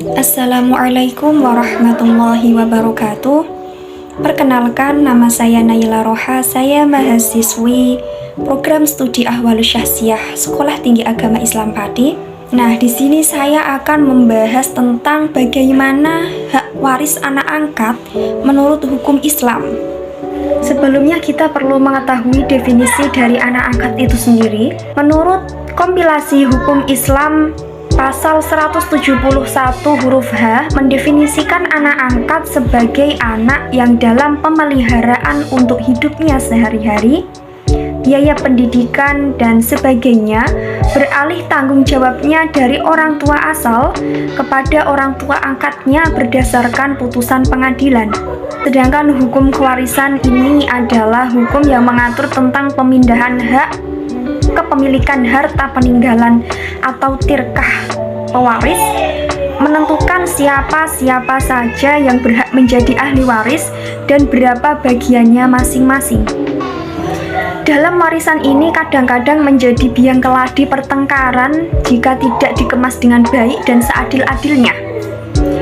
Assalamualaikum warahmatullahi wabarakatuh. Perkenalkan, nama saya Naila Roha. Saya mahasiswi program studi Ahwalus Syahsiah Sekolah Tinggi Agama Islam Pati. Nah, di sini saya akan membahas tentang bagaimana hak waris anak angkat menurut hukum Islam. Sebelumnya kita perlu mengetahui definisi dari anak angkat itu sendiri. Menurut kompilasi hukum Islam Pasal 171 huruf H mendefinisikan anak angkat sebagai anak yang dalam pemeliharaan untuk hidupnya sehari-hari, biaya pendidikan dan sebagainya beralih tanggung jawabnya dari orang tua asal kepada orang tua angkatnya berdasarkan putusan pengadilan. Sedangkan hukum kewarisan ini adalah hukum yang mengatur tentang pemindahan hak kepemilikan harta peninggalan atau tirkah pewaris, menentukan siapa saja yang berhak menjadi ahli waris dan berapa bagiannya masing-masing. Dalam warisan ini kadang-kadang menjadi biang keladi pertengkaran jika tidak dikemas dengan baik dan seadil-adilnya.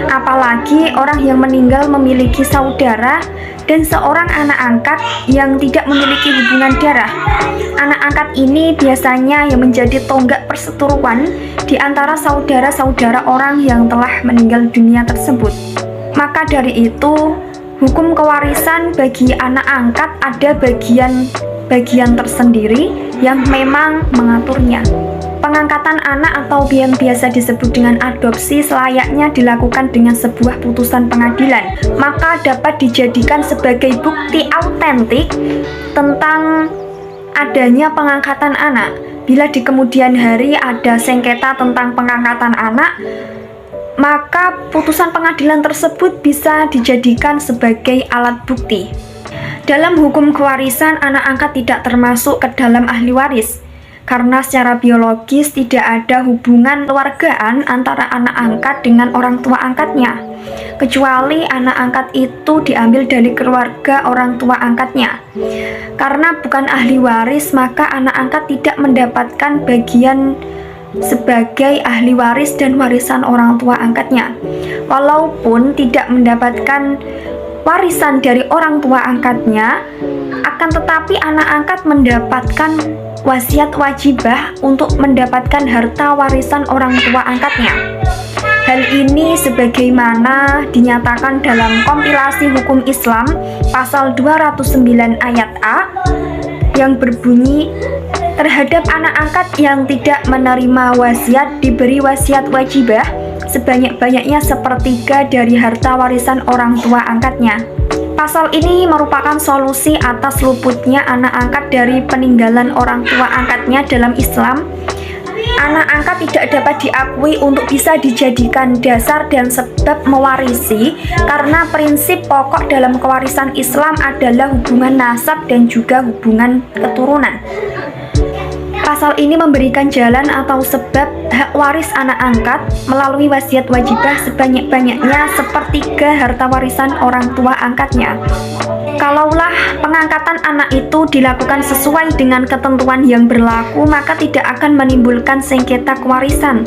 Apalagi orang yang meninggal memiliki saudara dan seorang anak angkat yang tidak memiliki hubungan darah. Anak angkat ini biasanya yang menjadi tonggak perseteruan di antara saudara-saudara orang yang telah meninggal dunia tersebut. Maka dari itu, hukum kewarisan bagi anak angkat ada bagian tersendiri yang memang mengaturnya. Pengangkatan anak atau yang biasa disebut dengan adopsi selayaknya dilakukan dengan sebuah putusan pengadilan, maka dapat dijadikan sebagai bukti autentik tentang adanya pengangkatan anak. Bila di kemudian hari ada sengketa tentang pengangkatan anak, maka putusan pengadilan tersebut bisa dijadikan sebagai alat bukti. Dalam hukum kewarisan, anak angkat tidak termasuk ke dalam ahli waris, karena secara biologis tidak ada hubungan keluargaan antara anak angkat dengan orang tua angkatnya, kecuali anak angkat itu diambil dari keluarga orang tua angkatnya. Karena bukan ahli waris, maka anak angkat tidak mendapatkan bagian sebagai ahli waris dan warisan orang tua angkatnya. Walaupun tidak mendapatkan warisan dari orang tua angkatnya, akan tetapi anak angkat mendapatkan wasiat wajibah untuk mendapatkan harta warisan orang tua angkatnya. Hal ini sebagaimana dinyatakan dalam kompilasi hukum Islam pasal 209 ayat A yang berbunyi, terhadap anak angkat yang tidak menerima wasiat diberi wasiat wajibah sebanyak-banyaknya sepertiga dari harta warisan orang tua angkatnya. Pasal ini merupakan solusi atas luputnya anak angkat dari peninggalan orang tua angkatnya dalam Islam. Anak angkat tidak dapat diakui untuk bisa dijadikan dasar dan sebab mewarisi, karena prinsip pokok dalam kewarisan Islam adalah hubungan nasab dan juga hubungan keturunan. Pasal ini memberikan jalan atau sebab hak waris anak angkat melalui wasiat wajibah sebanyak-banyaknya sepertiga harta warisan orang tua angkatnya. Kalaulah pengangkatan anak itu dilakukan sesuai dengan ketentuan yang berlaku, maka tidak akan menimbulkan sengketa kewarisan.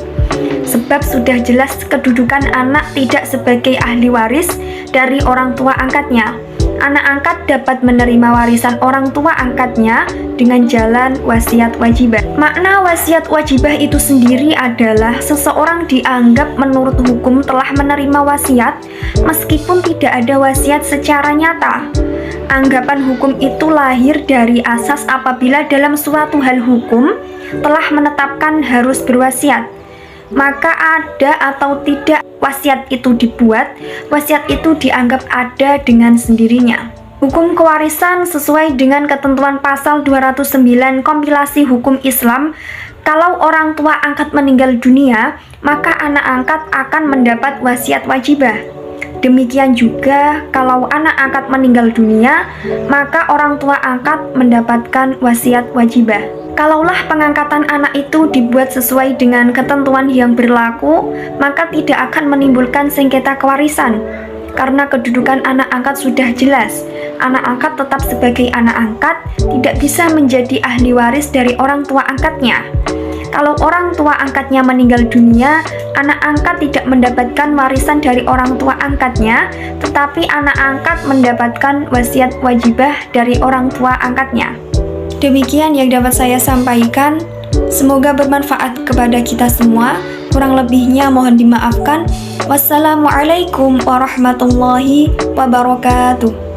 Sebab sudah jelas kedudukan anak tidak sebagai ahli waris dari orang tua angkatnya. Anak angkat dapat menerima warisan orang tua angkatnya dengan jalan wasiat wajibah. Makna wasiat wajibah itu sendiri adalah seseorang dianggap menurut hukum telah menerima wasiat meskipun tidak ada wasiat secara nyata. Anggapan hukum itu lahir dari asas apabila dalam suatu hal hukum telah menetapkan harus berwasiat, maka ada atau tidak wasiat itu dibuat, wasiat itu dianggap ada dengan sendirinya. Hukum kewarisan sesuai dengan ketentuan pasal 209 kompilasi hukum Islam, kalau orang tua angkat meninggal dunia, maka anak angkat akan mendapat wasiat wajibah. Demikian juga kalau anak angkat meninggal dunia, maka orang tua angkat mendapatkan wasiat wajibah. Kalaulah pengangkatan anak itu dibuat sesuai dengan ketentuan yang berlaku, maka tidak akan menimbulkan sengketa kewarisan. Karena kedudukan anak angkat sudah jelas, anak angkat tetap sebagai anak angkat, tidak bisa menjadi ahli waris dari orang tua angkatnya. Kalau orang tua angkatnya meninggal dunia, anak angkat tidak mendapatkan warisan dari orang tua angkatnya, tetapi anak angkat mendapatkan wasiat wajibah dari orang tua angkatnya. Demikian yang dapat saya sampaikan. Semoga bermanfaat kepada kita semua. Kurang lebihnya mohon dimaafkan. Wassalamualaikum warahmatullahi wabarakatuh.